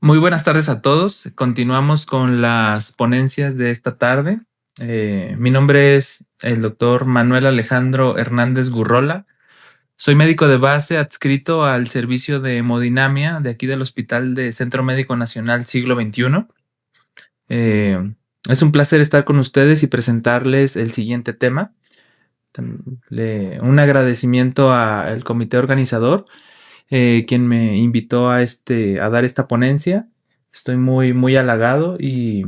Muy buenas tardes a todos. Continuamos con las ponencias de esta tarde. Mi nombre es el doctor Manuel Alejandro Hernández Gurrola. Soy médico de base adscrito al servicio de hemodinamia de aquí del Hospital de Centro Médico Nacional Siglo XXI. Eh, es un placer estar con ustedes y presentarles el siguiente tema. Un agradecimiento al comité organizador quien me invitó a dar esta ponencia. Estoy muy halagado y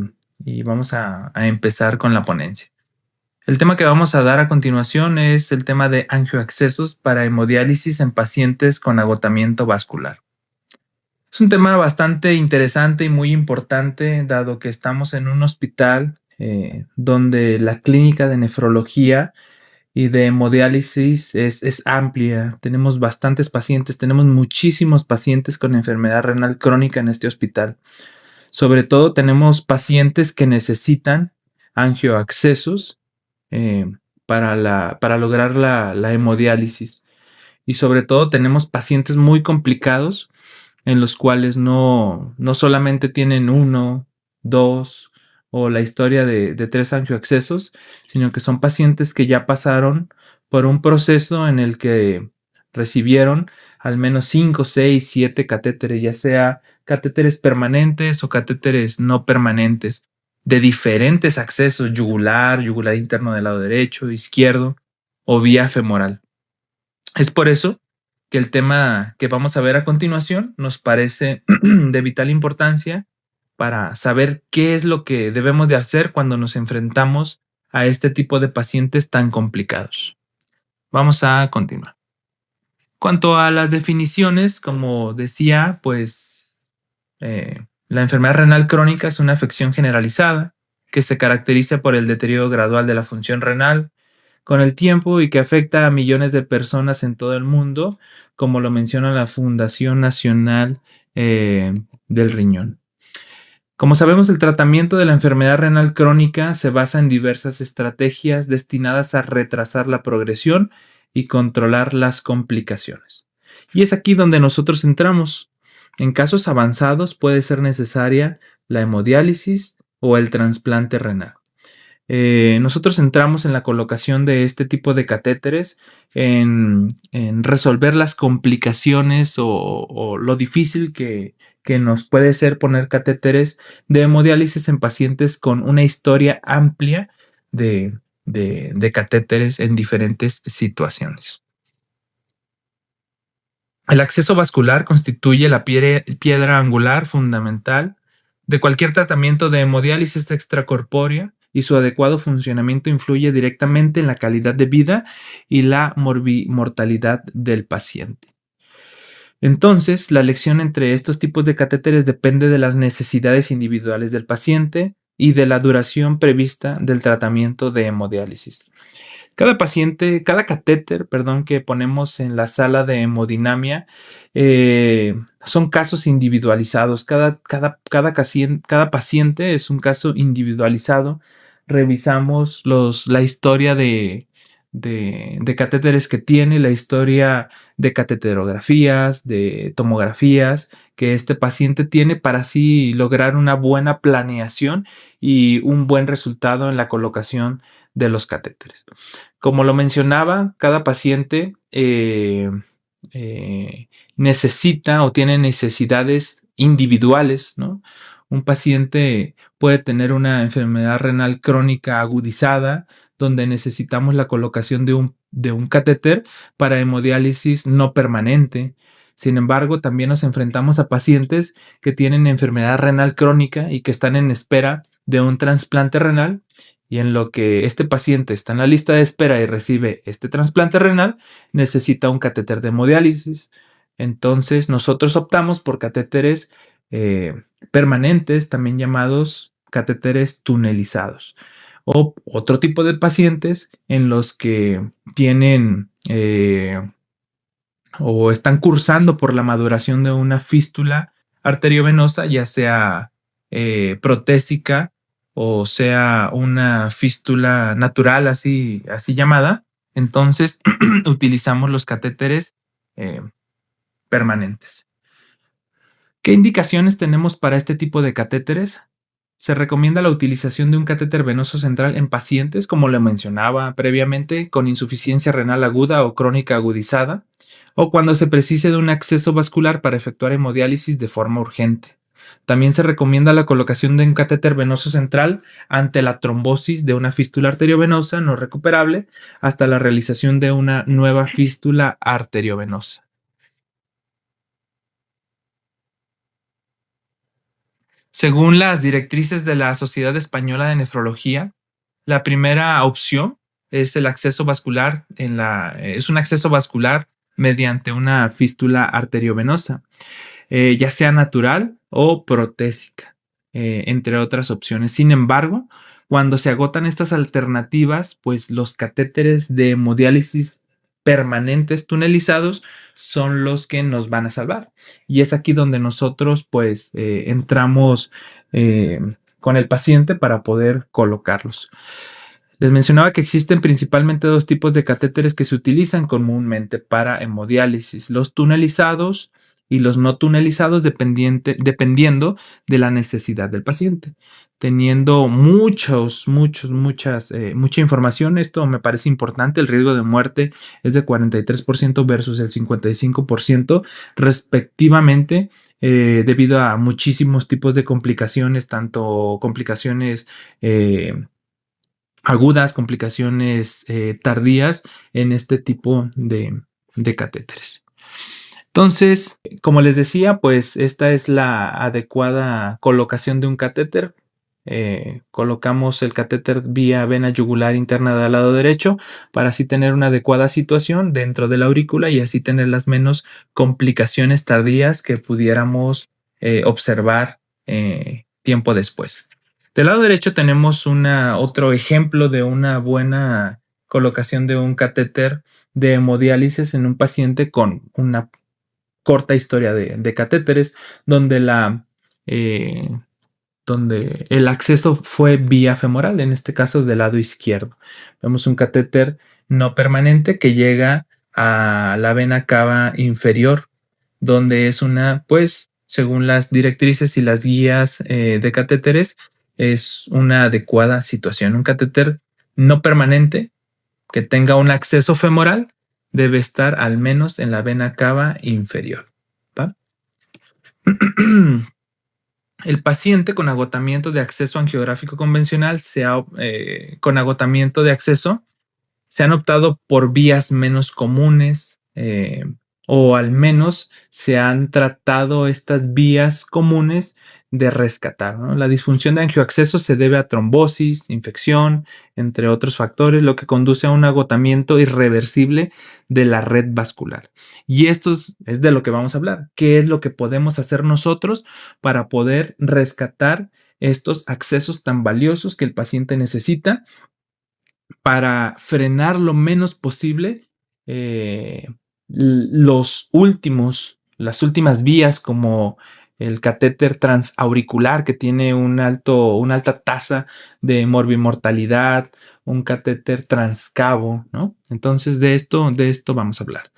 vamos a empezar con la ponencia. El tema que vamos a dar a continuación es el tema de angioaccesos para hemodiálisis en pacientes con agotamiento vascular. Es un tema bastante interesante y muy importante, dado que estamos en un hospital donde la clínica de nefrología y de hemodiálisis es amplia. Tenemos bastantes pacientes, tenemos muchísimos pacientes con enfermedad renal crónica en este hospital. Sobre todo tenemos pacientes que necesitan angioaccesos para lograr la hemodiálisis. Y sobre todo tenemos pacientes muy complicados en los cuales no solamente tienen uno, dos o la historia de tres angioaccesos, sino que son pacientes que ya pasaron por un proceso en el que recibieron al menos 5, 6, 7 catéteres, ya sea catéteres permanentes o catéteres no permanentes, de diferentes accesos, yugular interno del lado derecho, izquierdo o vía femoral. Es por eso que el tema que vamos a ver a continuación nos parece de vital importancia para saber qué es lo que debemos de hacer cuando nos enfrentamos a este tipo de pacientes tan complicados. Vamos a continuar. Cuanto a las definiciones, como decía, la enfermedad renal crónica es una afección generalizada que se caracteriza por el deterioro gradual de la función renal con el tiempo y que afecta a millones de personas en todo el mundo, como lo menciona la Fundación Nacional del Riñón. Como sabemos, el tratamiento de la enfermedad renal crónica se basa en diversas estrategias destinadas a retrasar la progresión y controlar las complicaciones. Y es aquí donde nosotros entramos. En casos avanzados puede ser necesaria la hemodiálisis o el trasplante renal. Nosotros entramos en la colocación de este tipo de catéteres en resolver las complicaciones o lo difícil que nos puede ser poner catéteres de hemodiálisis en pacientes con una historia amplia de catéteres en diferentes situaciones. El acceso vascular constituye la piedra angular fundamental de cualquier tratamiento de hemodiálisis extracorpórea y su adecuado funcionamiento influye directamente en la calidad de vida y la mortalidad del paciente. Entonces, la elección entre estos tipos de catéteres depende de las necesidades individuales del paciente y de la duración prevista del tratamiento de hemodiálisis. Cada catéter, perdón, que ponemos en la sala de hemodinamia son casos individualizados. Cada paciente es un caso individualizado. Revisamos la historia de catéteres que tiene, la historia de cateterografías, de tomografías que este paciente tiene para así lograr una buena planeación y un buen resultado en la colocación de los catéteres. Como lo mencionaba, cada paciente necesita o tiene necesidades individuales, ¿no? Un paciente puede tener una enfermedad renal crónica agudizada, donde necesitamos la colocación de un catéter para hemodiálisis no permanente. Sin embargo, también nos enfrentamos a pacientes que tienen enfermedad renal crónica y que están en espera de un trasplante renal y en lo que este paciente está en la lista de espera y recibe este trasplante renal, necesita un catéter de hemodiálisis. Entonces, nosotros optamos por catéteres permanentes, también llamados catéteres tunelizados, o otro tipo de pacientes en los que tienen o están cursando por la maduración de una fístula arteriovenosa, ya sea protésica o sea una fístula natural, así llamada. Entonces, utilizamos los catéteres eh, permanentes. ¿Qué indicaciones tenemos para este tipo de catéteres? Se recomienda la utilización de un catéter venoso central en pacientes, como lo mencionaba previamente, con insuficiencia renal aguda o crónica agudizada, o cuando se precise de un acceso vascular para efectuar hemodiálisis de forma urgente. También se recomienda la colocación de un catéter venoso central ante la trombosis de una fístula arteriovenosa no recuperable hasta la realización de una nueva fístula arteriovenosa. Según las directrices de la Sociedad Española de Nefrología, la primera opción es el acceso vascular es un acceso vascular mediante una fístula arteriovenosa, ya sea natural o protésica, entre otras opciones. Sin embargo, cuando se agotan estas alternativas, pues los catéteres de hemodiálisis permanentes tunelizados son los que nos van a salvar. Y es aquí donde nosotros pues entramos con el paciente para poder colocarlos. Les mencionaba que existen principalmente dos tipos de catéteres que se utilizan comúnmente para hemodiálisis, los tunelizados y los no tunelizados dependiendo de la necesidad del paciente. Teniendo mucha información, esto me parece importante, el riesgo de muerte es de 43% versus el 55% respectivamente, debido a muchísimos tipos de complicaciones, tanto complicaciones agudas, complicaciones tardías en este tipo de catéteres. Entonces, como les decía, pues esta es la adecuada colocación de un catéter. Colocamos el catéter vía vena yugular interna del lado derecho para así tener una adecuada situación dentro de la aurícula y así tener las menos complicaciones tardías que pudiéramos observar tiempo después. Del lado derecho tenemos otro ejemplo de una buena colocación de un catéter de hemodiálisis en un paciente con una corta historia de catéteres, donde donde el acceso fue vía femoral, en este caso del lado izquierdo. Vemos un catéter no permanente que llega a la vena cava inferior, donde es pues, según las directrices y las guías de catéteres, es una adecuada situación. Un catéter no permanente que tenga un acceso femoral debe estar al menos en la vena cava inferior. ¿Va? El paciente con agotamiento de acceso angiográfico convencional, con agotamiento de acceso, se han optado por vías menos comunes, o al menos se han tratado estas vías comunes de rescatar, ¿no? La disfunción de angioacceso se debe a trombosis, infección, entre otros factores, lo que conduce a un agotamiento irreversible de la red vascular. Y esto es de lo que vamos a hablar. ¿Qué es lo que podemos hacer nosotros para poder rescatar estos accesos tan valiosos que el paciente necesita para frenar lo menos posible eh, las últimas vías, como el catéter transauricular, que tiene una alta tasa de morbimortalidad, un catéter transcavo, ¿no? Entonces de esto vamos a hablar.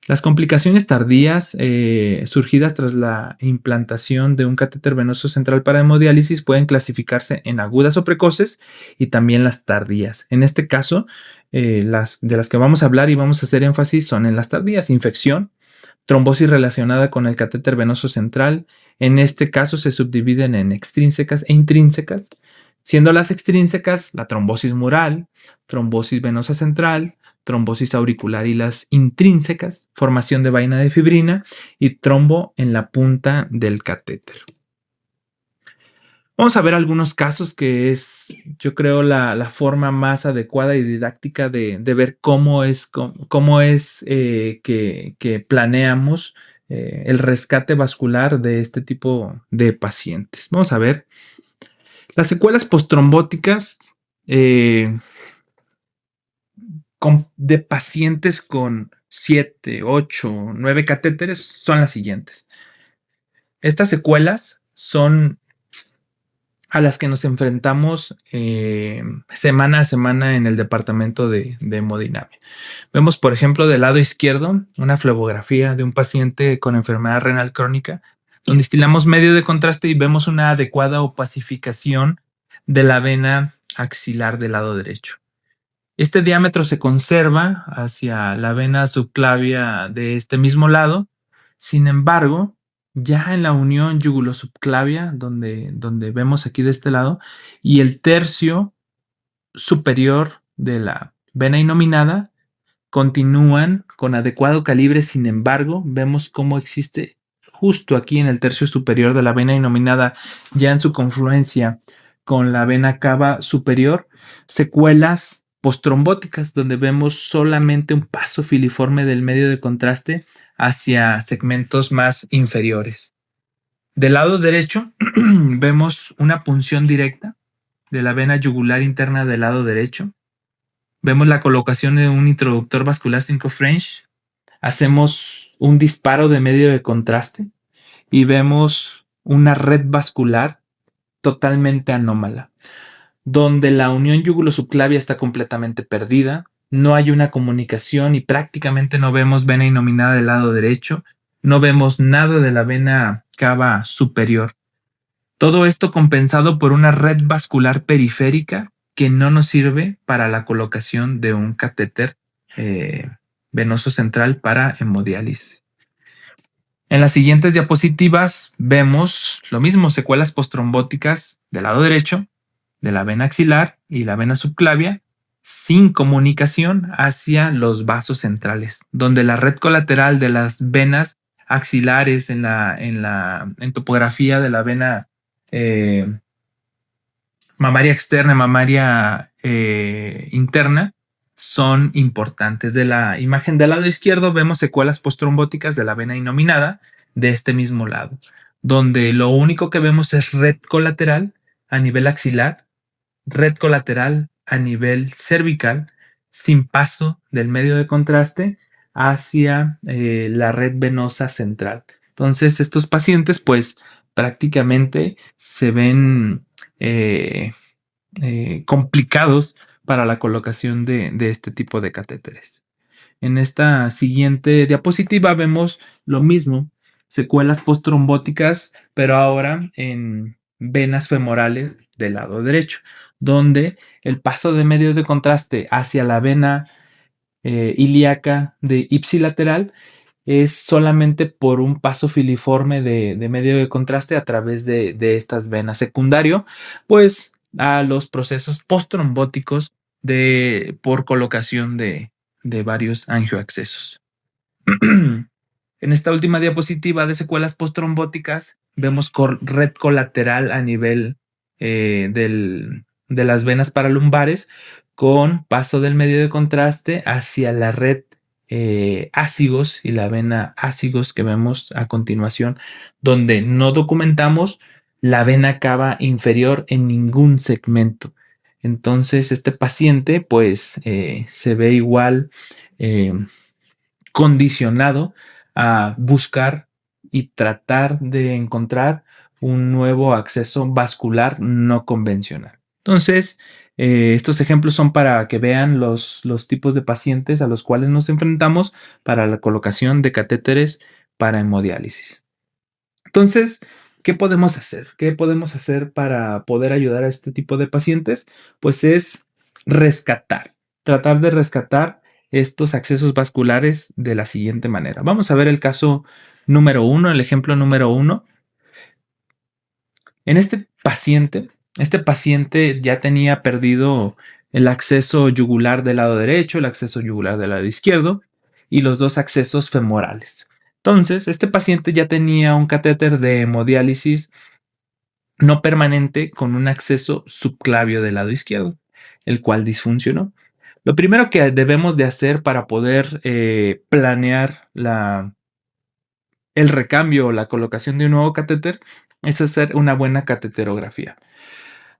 Las complicaciones tardías surgidas tras la implantación de un catéter venoso central para hemodiálisis pueden clasificarse en agudas o precoces y también las tardías. En este caso, las que vamos a hablar y vamos a hacer énfasis son en las tardías: infección, trombosis relacionada con el catéter venoso central. En este caso se subdividen en extrínsecas e intrínsecas, siendo las extrínsecas la trombosis mural, trombosis venosa central, trombosis auricular, y las intrínsecas, formación de vaina de fibrina y trombo en la punta del catéter. Vamos a ver algunos casos que es, yo creo, la forma más adecuada y didáctica de ver cómo es que planeamos el rescate vascular de este tipo de pacientes. Vamos a ver. Las secuelas postrombóticas de pacientes con 7, 8, 9 catéteres son las siguientes. Estas secuelas son a las que nos enfrentamos semana a semana en el departamento de hemodinamia. Vemos, por ejemplo, del lado izquierdo una flebografía de un paciente con enfermedad renal crónica, donde instilamos medio de contraste y vemos una adecuada opacificación de la vena axilar del lado derecho. Este diámetro se conserva hacia la vena subclavia de este mismo lado. Sin embargo, ya en la unión yugulo-subclavia, donde vemos aquí de este lado, y el tercio superior de la vena inominada, continúan con adecuado calibre. Sin embargo, vemos cómo existe justo aquí en el tercio superior de la vena inominada, ya en su confluencia con la vena cava superior, secuelas postrombóticas, donde vemos solamente un paso filiforme del medio de contraste hacia segmentos más inferiores. Del lado derecho vemos una punción directa de la vena yugular interna del lado derecho. Vemos la colocación de un introductor vascular 5 French. Hacemos un disparo de medio de contraste y vemos una red vascular totalmente anómala, donde la unión yugulo-subclavia está completamente perdida. No hay una comunicación y prácticamente no vemos vena inominada del lado derecho. No vemos nada de la vena cava superior. Todo esto compensado por una red vascular periférica que no nos sirve para la colocación de un catéter venoso central para hemodiálisis. En las siguientes diapositivas vemos lo mismo, secuelas postrombóticas del lado derecho, de la vena axilar y la vena subclavia, sin comunicación hacia los vasos centrales, donde la red colateral de las venas axilares en topografía de la vena mamaria externa y mamaria interna son importantes. De la imagen del lado izquierdo vemos secuelas postrombóticas de la vena inominada de este mismo lado, donde lo único que vemos es red colateral a nivel axilar, red colateral a nivel cervical, sin paso del medio de contraste hacia la red venosa central. Entonces, estos pacientes, pues, prácticamente se ven complicados para la colocación de este tipo de catéteres. En esta siguiente diapositiva vemos lo mismo, secuelas postrombóticas, pero ahora en venas femorales del lado derecho, donde el paso de medio de contraste hacia la vena ilíaca de ipsilateral es solamente por un paso filiforme de medio de contraste a través de estas venas, secundario pues a los procesos postrombóticos por colocación de varios angioaccesos. En esta última diapositiva de secuelas postrombóticas vemos red colateral a nivel de las venas paralumbares con paso del medio de contraste hacia la red ácigos y la vena ácigos que vemos a continuación, donde no documentamos la vena cava inferior en ningún segmento. Entonces este paciente pues se ve igual condicionado a buscar y tratar de encontrar un nuevo acceso vascular no convencional. Entonces, estos ejemplos son para que vean los tipos de pacientes a los cuales nos enfrentamos para la colocación de catéteres para hemodiálisis. Entonces, ¿qué podemos hacer? ¿Qué podemos hacer para poder ayudar a este tipo de pacientes? Pues es tratar de rescatar estos accesos vasculares de la siguiente manera. Vamos a ver el caso número 1, el ejemplo número 1. En este paciente ya tenía perdido el acceso yugular del lado derecho, el acceso yugular del lado izquierdo y los dos accesos femorales. Entonces, este paciente ya tenía un catéter de hemodiálisis no permanente con un acceso subclavio del lado izquierdo, el cual disfuncionó. Lo primero que debemos de hacer para poder planear el recambio o la colocación de un nuevo catéter es hacer una buena cateterografía,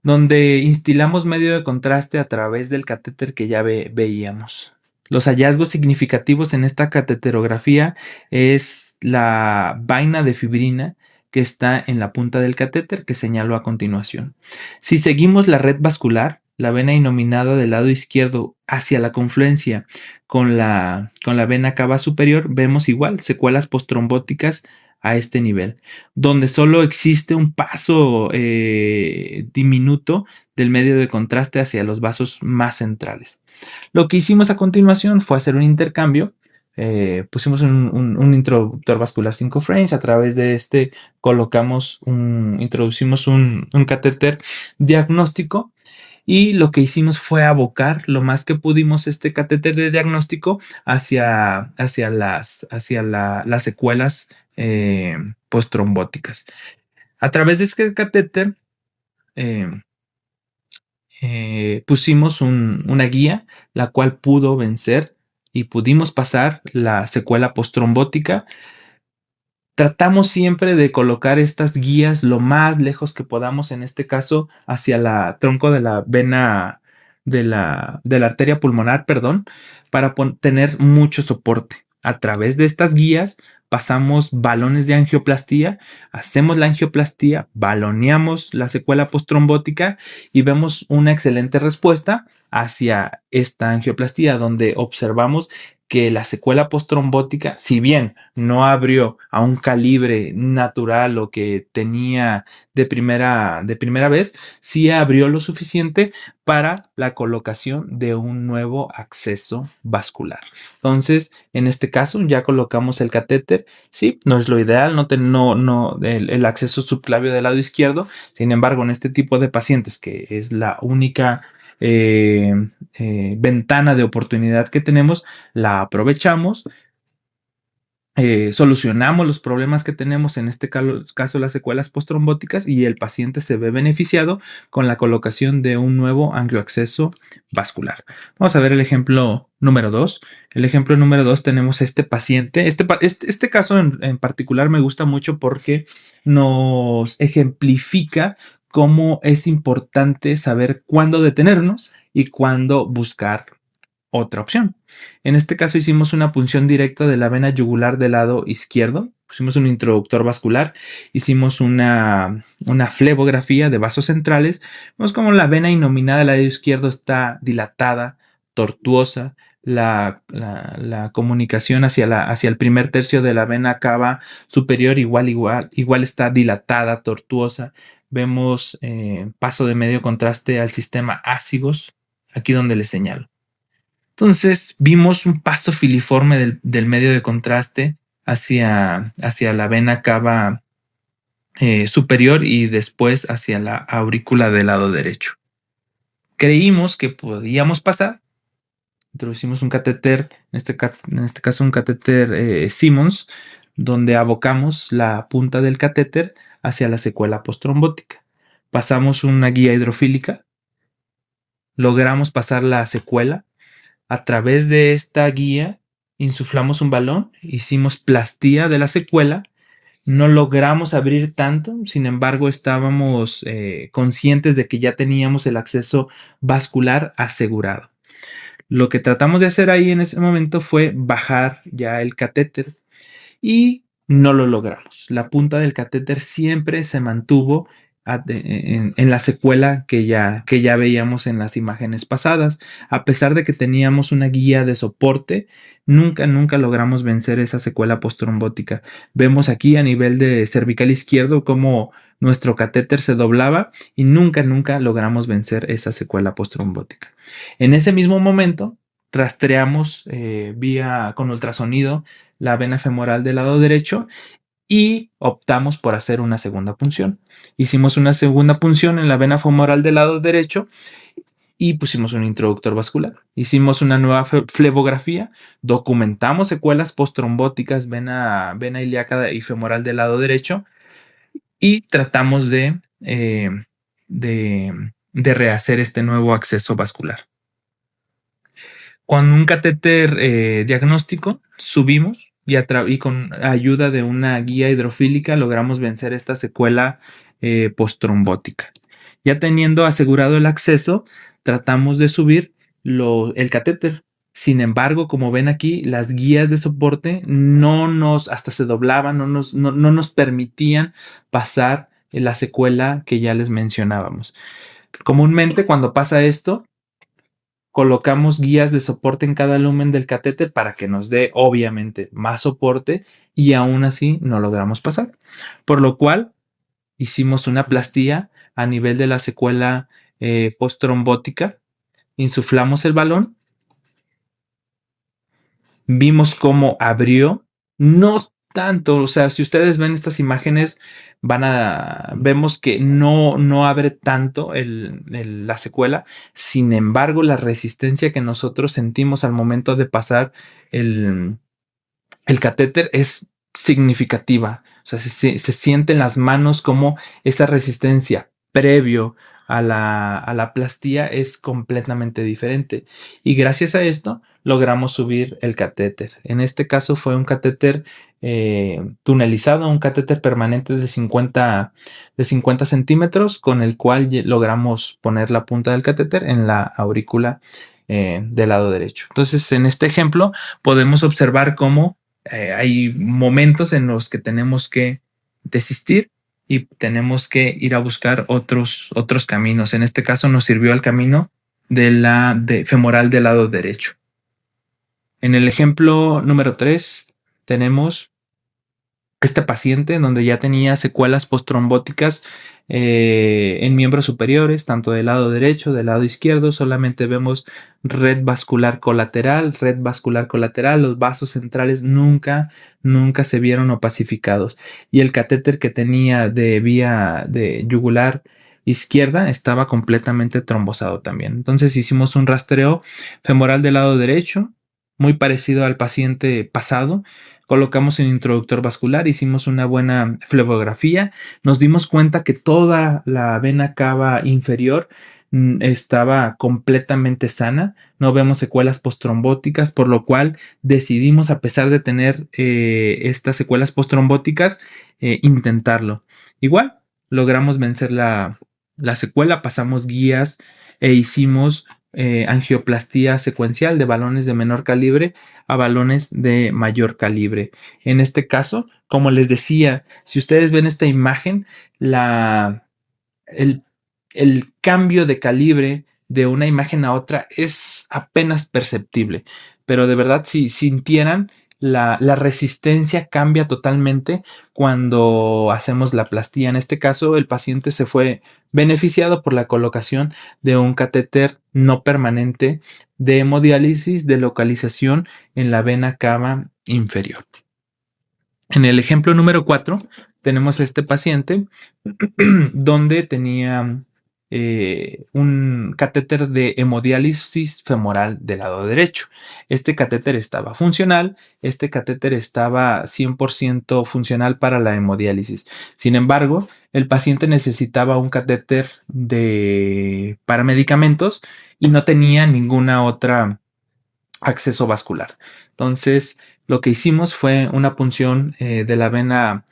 donde instilamos medio de contraste a través del catéter que ya veíamos. Los hallazgos significativos en esta cateterografía es la vaina de fibrina que está en la punta del catéter que señalo a continuación. Si seguimos la red vascular, la vena inominada del lado izquierdo hacia la confluencia con la vena cava superior, vemos igual secuelas postrombóticas a este nivel, donde solo existe un paso diminuto del medio de contraste hacia los vasos más centrales. Lo que hicimos a continuación fue hacer un intercambio. Pusimos un introductor vascular 5 frames. A través de este introducimos un catéter diagnóstico, y lo que hicimos fue abocar lo más que pudimos este catéter de diagnóstico hacia las secuelas postrombóticas. A través de este catéter eh, pusimos una guía, la cual pudo vencer y pudimos pasar la secuela postrombótica. Tratamos siempre de colocar estas guías lo más lejos que podamos, en este caso hacia la tronco de la vena de la arteria pulmonar, perdón, para tener mucho soporte. A través de estas guías pasamos balones de angioplastía, hacemos la angioplastía, baloneamos la secuela postrombótica y vemos una excelente respuesta hacia esta angioplastía, donde observamos que la secuela postrombótica, si bien no abrió a un calibre natural o que tenía de primera vez, sí abrió lo suficiente para la colocación de un nuevo acceso vascular. Entonces, en este caso, ya colocamos el catéter. Sí, no es lo ideal, el acceso subclavio del lado izquierdo. Sin embargo, en este tipo de pacientes, que es la única ventana de oportunidad que tenemos, la aprovechamos, solucionamos los problemas que tenemos, en este caso las secuelas postrombóticas, y el paciente se ve beneficiado con la colocación de un nuevo angioacceso vascular. Vamos a ver el ejemplo número 2. El ejemplo número 2 tenemos este paciente. Este caso en particular me gusta mucho porque nos ejemplifica cómo es importante saber cuándo detenernos y cuándo buscar otra opción. En este caso hicimos una punción directa de la vena yugular del lado izquierdo, pusimos un introductor vascular, hicimos una flebografía de vasos centrales. Vemos como la vena innominada del lado izquierdo está dilatada, tortuosa. La comunicación hacia el primer tercio de la vena cava superior igual está dilatada, tortuosa. Vemos paso de medio contraste al sistema ácigos, aquí donde les señalo. Entonces vimos un paso filiforme del medio de contraste hacia la vena cava superior y después hacia la aurícula del lado derecho. Creímos que podíamos pasar. Introducimos un catéter, en este caso un catéter Simmons, donde abocamos la punta del catéter hacia la secuela postrombótica. Pasamos una guía hidrofílica, logramos pasar la secuela. A través de esta guía insuflamos un balón, hicimos plastía de la secuela, no logramos abrir tanto. Sin embargo, estábamos conscientes de que ya teníamos el acceso vascular asegurado. Lo que tratamos de hacer ahí en ese momento fue bajar ya el catéter, y no lo logramos. La punta del catéter siempre se mantuvo en la secuela que ya veíamos en las imágenes pasadas. A pesar de que teníamos una guía de soporte, nunca logramos vencer esa secuela postrombótica. Vemos aquí a nivel de cervical izquierdo cómo nuestro catéter se doblaba, y nunca logramos vencer esa secuela postrombótica. En ese mismo momento rastreamos con ultrasonido la vena femoral del lado derecho y optamos por hacer una segunda punción. Hicimos una segunda punción en la vena femoral del lado derecho y pusimos un introductor vascular. Hicimos una nueva flebografía, documentamos secuelas postrombóticas, vena ilíaca y femoral del lado derecho, y tratamos de rehacer este nuevo acceso vascular. Con un catéter diagnóstico subimos y con ayuda de una guía hidrofílica logramos vencer esta secuela postrombótica. Ya teniendo asegurado el acceso, tratamos de subir el catéter. Sin embargo, como ven aquí, las guías de soporte hasta se doblaban, no nos permitían pasar la secuela que ya les mencionábamos. Comúnmente, cuando pasa esto, colocamos guías de soporte en cada lumen del catéter para que nos dé obviamente más soporte y aún así no logramos pasar. Por lo cual hicimos una plastía a nivel de la secuela postrombótica, insuflamos el balón, vimos cómo abrió, no tanto, o sea, si ustedes ven estas imágenes, vemos que no abre tanto la secuela, sin embargo, la resistencia que nosotros sentimos al momento de pasar el, el catéter es significativa. O sea, se siente en las manos como esa resistencia previo a la plastía es completamente diferente. Y gracias a esto logramos subir el catéter. En este caso fue un catéter tunelizado, un catéter permanente de 50 centímetros, con el cual logramos poner la punta del catéter en la aurícula del lado derecho. Entonces, en este ejemplo podemos observar cómo hay momentos en los que tenemos que desistir y tenemos que ir a buscar otros caminos. En este caso nos sirvió el camino femoral del lado derecho. En el ejemplo número 3 tenemos este paciente en donde ya tenía secuelas postrombóticas en miembros superiores, tanto del lado derecho, del lado izquierdo. Solamente vemos red vascular colateral, los vasos centrales nunca se vieron opacificados. Y el catéter que tenía de vía de yugular izquierda estaba completamente trombosado también. Entonces hicimos un rastreo femoral del lado derecho, muy parecido al paciente pasado. Colocamos un introductor vascular, hicimos una buena flebografía, nos dimos cuenta que toda la vena cava inferior estaba completamente sana, no vemos secuelas postrombóticas, por lo cual decidimos, a pesar de tener estas secuelas postrombóticas, intentarlo. Igual, logramos vencer la secuela, pasamos guías e hicimos angioplastía secuencial de balones de menor calibre a balones de mayor calibre. En este caso, como les decía, si ustedes ven esta imagen, el, el cambio de calibre de una imagen a otra es apenas perceptible, pero de verdad si sintieran la resistencia cambia totalmente cuando hacemos la plastía. En este caso, el paciente se fue beneficiado por la colocación de un catéter no permanente de hemodiálisis de localización en la vena cava inferior. En el ejemplo número 4 tenemos a este paciente donde tenía un catéter de hemodiálisis femoral del lado derecho. Este catéter estaba funcional, este catéter estaba 100% funcional para la hemodiálisis. Sin embargo, el paciente necesitaba un catéter para medicamentos y no tenía ninguna otra acceso vascular. Entonces, lo que hicimos fue una punción de la vena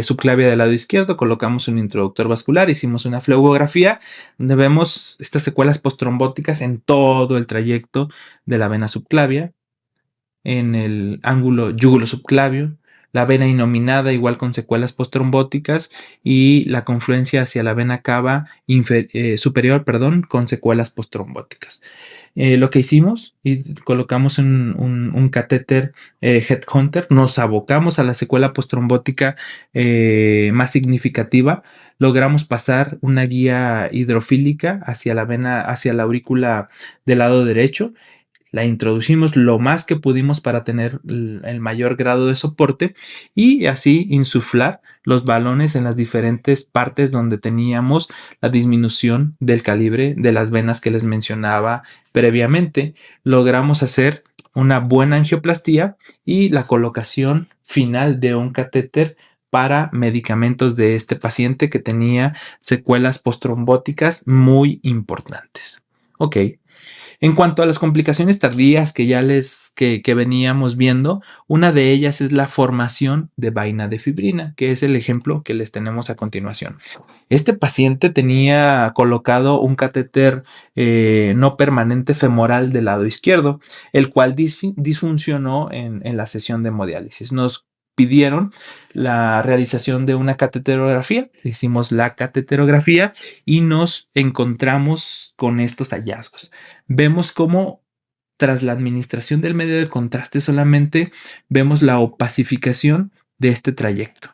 subclavia del lado izquierdo, colocamos un introductor vascular, hicimos una flebografía donde vemos estas secuelas postrombóticas en todo el trayecto de la vena subclavia, en el ángulo yúgulo subclavio, la vena inominada igual con secuelas postrombóticas y la confluencia hacia la vena cava superior, con secuelas postrombóticas. Lo que hicimos y colocamos un catéter Headhunter, nos abocamos a la secuela postrombótica más significativa, logramos pasar una guía hidrofílica hacia la vena, hacia la aurícula del lado derecho. La introducimos lo más que pudimos para tener el mayor grado de soporte y así insuflar los balones en las diferentes partes donde teníamos la disminución del calibre de las venas que les mencionaba previamente. Logramos hacer una buena angioplastía y la colocación final de un catéter para medicamentos de este paciente que tenía secuelas postrombóticas muy importantes. Ok. En cuanto a las complicaciones tardías que veníamos viendo, una de ellas es la formación de vaina de fibrina, que es el ejemplo que les tenemos a continuación. Este paciente tenía colocado un catéter no permanente femoral del lado izquierdo, el cual disfuncionó en la sesión de hemodiálisis. Nos pidieron la realización de una cateterografía. Hicimos la cateterografía y nos encontramos con estos hallazgos. Vemos cómo tras la administración del medio de contraste solamente vemos la opacificación de este trayecto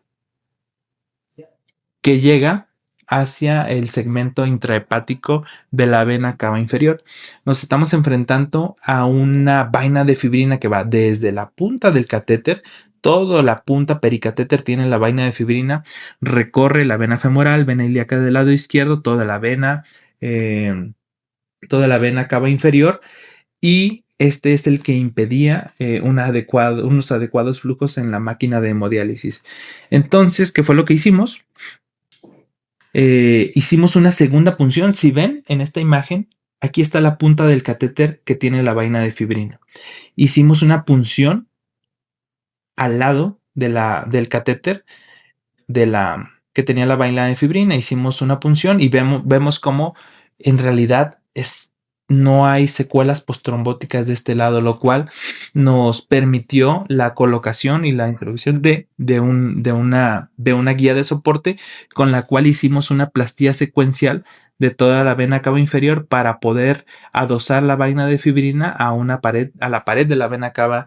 que llega hacia el segmento intrahepático de la vena cava inferior. Nos estamos enfrentando a una vaina de fibrina que va desde la punta del catéter, toda la punta pericatéter tiene la vaina de fibrina, recorre la vena femoral, vena ilíaca del lado izquierdo, toda la vena cava inferior, y este es el que impedía unos adecuados flujos en la máquina de hemodiálisis. Entonces, ¿qué fue lo que hicimos? Hicimos una segunda punción. Si ven en esta imagen, aquí está la punta del catéter que tiene la vaina de fibrina. Hicimos una punción al lado del catéter que tenía la vaina de fibrina. Hicimos una punción y vemos cómo en realidad no hay secuelas postrombóticas de este lado, lo cual nos permitió la colocación y la introducción de una guía de soporte con la cual hicimos una plastía secuencial de toda la vena cava inferior para poder adosar la vaina de fibrina a la pared de la vena cava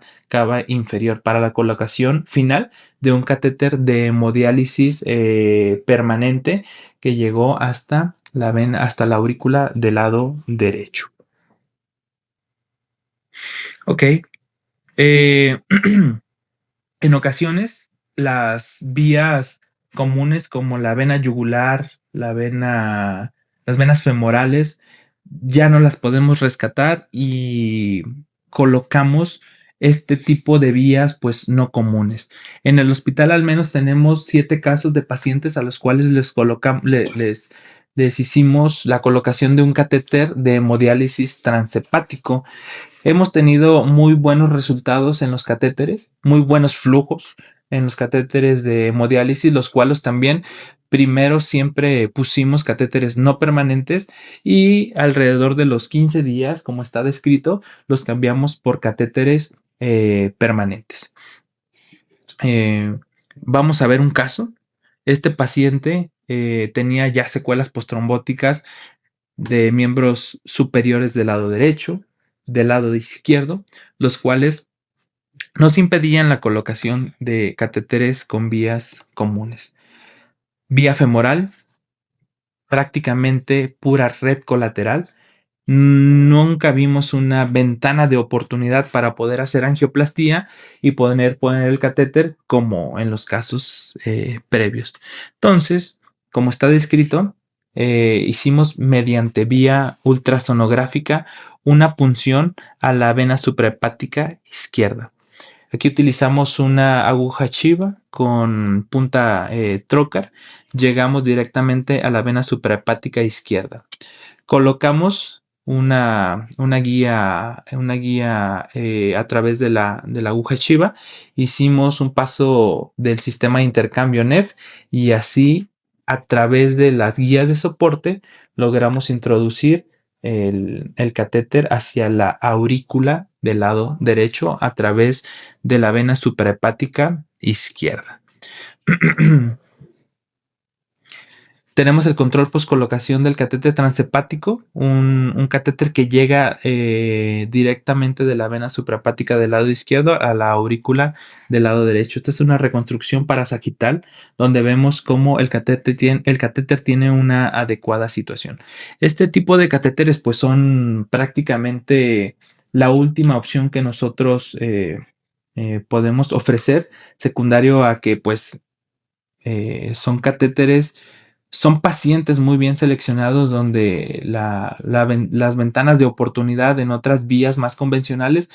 inferior para la colocación final de un catéter de hemodiálisis permanente que llegó hasta hasta la aurícula del lado derecho. Ok. En ocasiones, las vías comunes como la vena yugular, las venas femorales, ya no las podemos rescatar y colocamos este tipo de vías pues no comunes. En el hospital al menos tenemos 7 casos de pacientes a los cuales les hicimos la colocación de un catéter de hemodiálisis transhepático. Hemos tenido muy buenos resultados en los catéteres, muy buenos flujos en los catéteres de hemodiálisis, los cuales también primero siempre pusimos catéteres no permanentes y alrededor de los 15 días, como está descrito, los cambiamos por catéteres permanentes. Vamos a ver un caso. Este paciente tenía ya secuelas postrombóticas de miembros superiores del lado derecho, del lado izquierdo, los cuales nos impedían la colocación de catéteres con vías comunes. Vía femoral, prácticamente pura red colateral. Nunca vimos una ventana de oportunidad para poder hacer angioplastía y poner el catéter como en los casos previos. Entonces, como está descrito, hicimos mediante vía ultrasonográfica una punción a la vena suprahepática izquierda. Aquí utilizamos una aguja Chiva con punta trocar. Llegamos directamente a la vena suprahepática izquierda. Colocamos una guía a través de la aguja Chiva. Hicimos un paso del sistema de intercambio NEF y así a través de las guías de soporte logramos introducir el catéter hacia la aurícula del lado derecho a través de la vena suprahepática izquierda. Tenemos el control postcolocación del catéter transhepático, un catéter que llega directamente de la vena suprahepática del lado izquierdo a la aurícula del lado derecho. Esta es una reconstrucción parasagital donde vemos cómo el catéter tiene una adecuada situación. Este tipo de catéteres pues son prácticamente la última opción que nosotros podemos ofrecer, secundario a que pues son catéteres, son pacientes muy bien seleccionados donde las ventanas de oportunidad en otras vías más convencionales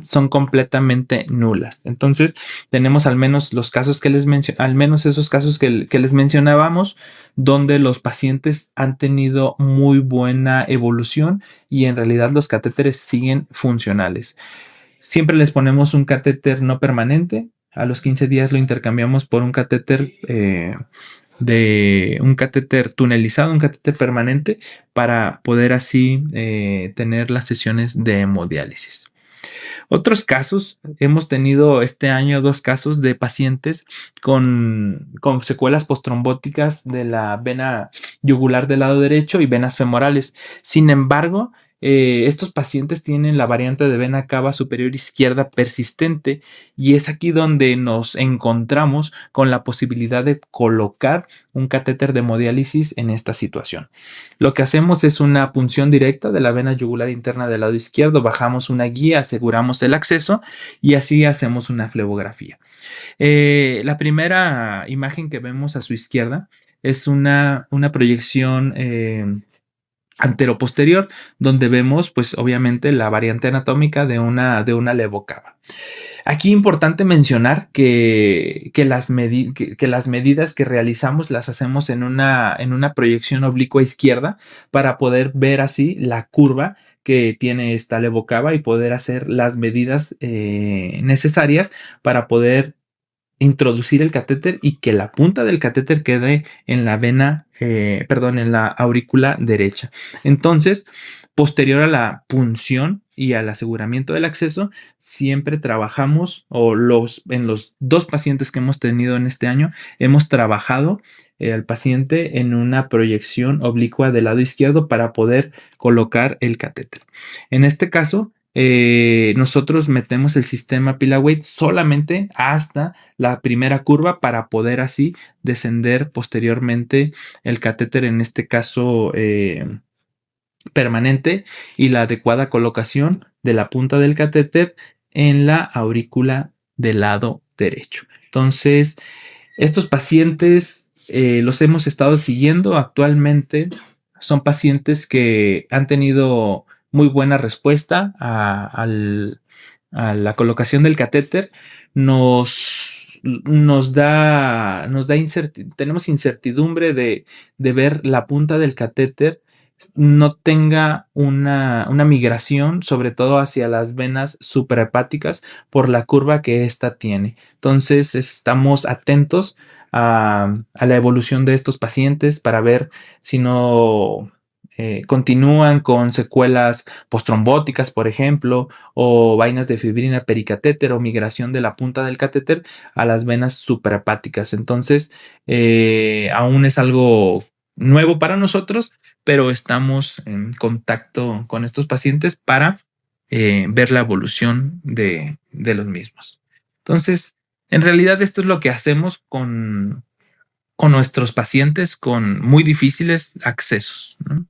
son completamente nulas. Entonces tenemos al menos los casos que al menos esos casos que les mencionábamos, donde los pacientes han tenido muy buena evolución y en realidad los catéteres siguen funcionales. Siempre les ponemos un catéter no permanente. A los 15 días lo intercambiamos por un catéter tunelizado, un catéter permanente, para poder así tener las sesiones de hemodiálisis. Otros casos, hemos tenido este año 2 casos de pacientes con secuelas postrombóticas de la vena yugular del lado derecho y venas femorales. Sin embargo, estos pacientes tienen la variante de vena cava superior izquierda persistente y es aquí donde nos encontramos con la posibilidad de colocar un catéter de hemodiálisis en esta situación. Lo que hacemos es una punción directa de la vena yugular interna del lado izquierdo, bajamos una guía, aseguramos el acceso y así hacemos una flebografía. La primera imagen que vemos a su izquierda es una proyección anteroposterior, donde vemos, pues obviamente, la variante anatómica de una levocava. Aquí importante mencionar que las medidas que realizamos las hacemos en una proyección oblicua izquierda para poder ver así la curva que tiene esta levocava y poder hacer las medidas necesarias para poder introducir el catéter y que la punta del catéter quede en la vena, perdón, en la aurícula derecha. Entonces, posterior a la punción y al aseguramiento del acceso, siempre trabajamos, en los 2 pacientes que hemos tenido en este año, hemos trabajado al paciente en una proyección oblicua del lado izquierdo para poder colocar el catéter. En este caso, nosotros metemos el sistema PilaWeight solamente hasta la primera curva para poder así descender posteriormente el catéter, en este caso permanente, y la adecuada colocación de la punta del catéter en la aurícula del lado derecho. Entonces, estos pacientes los hemos estado siguiendo actualmente. Son pacientes que han tenido muy buena respuesta a la colocación del catéter. Tenemos incertidumbre de ver la punta del catéter no tenga una migración, sobre todo hacia las venas suprahepáticas, por la curva que ésta tiene. Entonces, estamos atentos a la evolución de estos pacientes para ver si no continúan con secuelas postrombóticas, por ejemplo, o vainas de fibrina pericatéter o migración de la punta del catéter a las venas suprahepáticas. Entonces, aún es algo nuevo para nosotros, pero estamos en contacto con estos pacientes para ver la evolución de los mismos. Entonces, en realidad esto es lo que hacemos con nuestros pacientes con muy difíciles accesos, ¿no?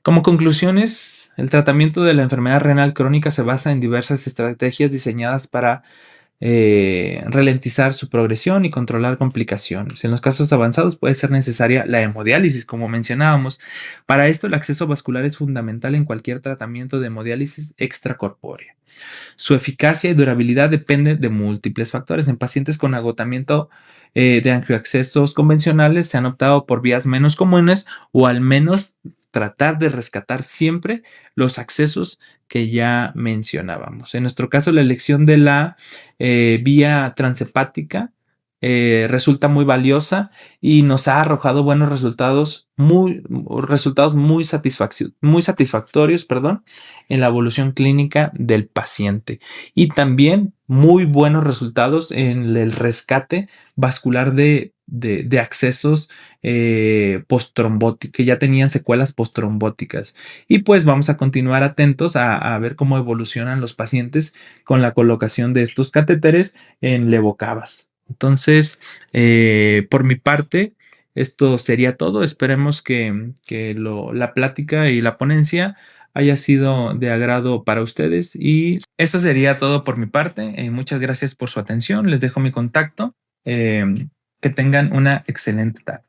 Como conclusiones, el tratamiento de la enfermedad renal crónica se basa en diversas estrategias diseñadas para ralentizar su progresión y controlar complicaciones. En los casos avanzados puede ser necesaria la hemodiálisis, como mencionábamos. Para esto, el acceso vascular es fundamental en cualquier tratamiento de hemodiálisis extracorpórea. Su eficacia y durabilidad depende de múltiples factores. En pacientes con agotamiento de angioaccesos convencionales se han optado por vías menos comunes o al menos tratar de rescatar siempre los accesos que ya mencionábamos. En nuestro caso, la elección de la vía transhepática resulta muy valiosa y nos ha arrojado buenos resultados muy satisfactorios, perdón, en la evolución clínica del paciente y también muy buenos resultados en el rescate vascular de accesos posttrombóticos que ya tenían secuelas posttrombóticas. Y pues vamos a continuar atentos a ver cómo evolucionan los pacientes con la colocación de estos catéteres en levocavas. Entonces, por mi parte, esto sería todo. Esperemos que la plática y la ponencia haya sido de agrado para ustedes. Y eso sería todo por mi parte. Muchas gracias por su atención. Les dejo mi contacto. Que tengan una excelente tarde.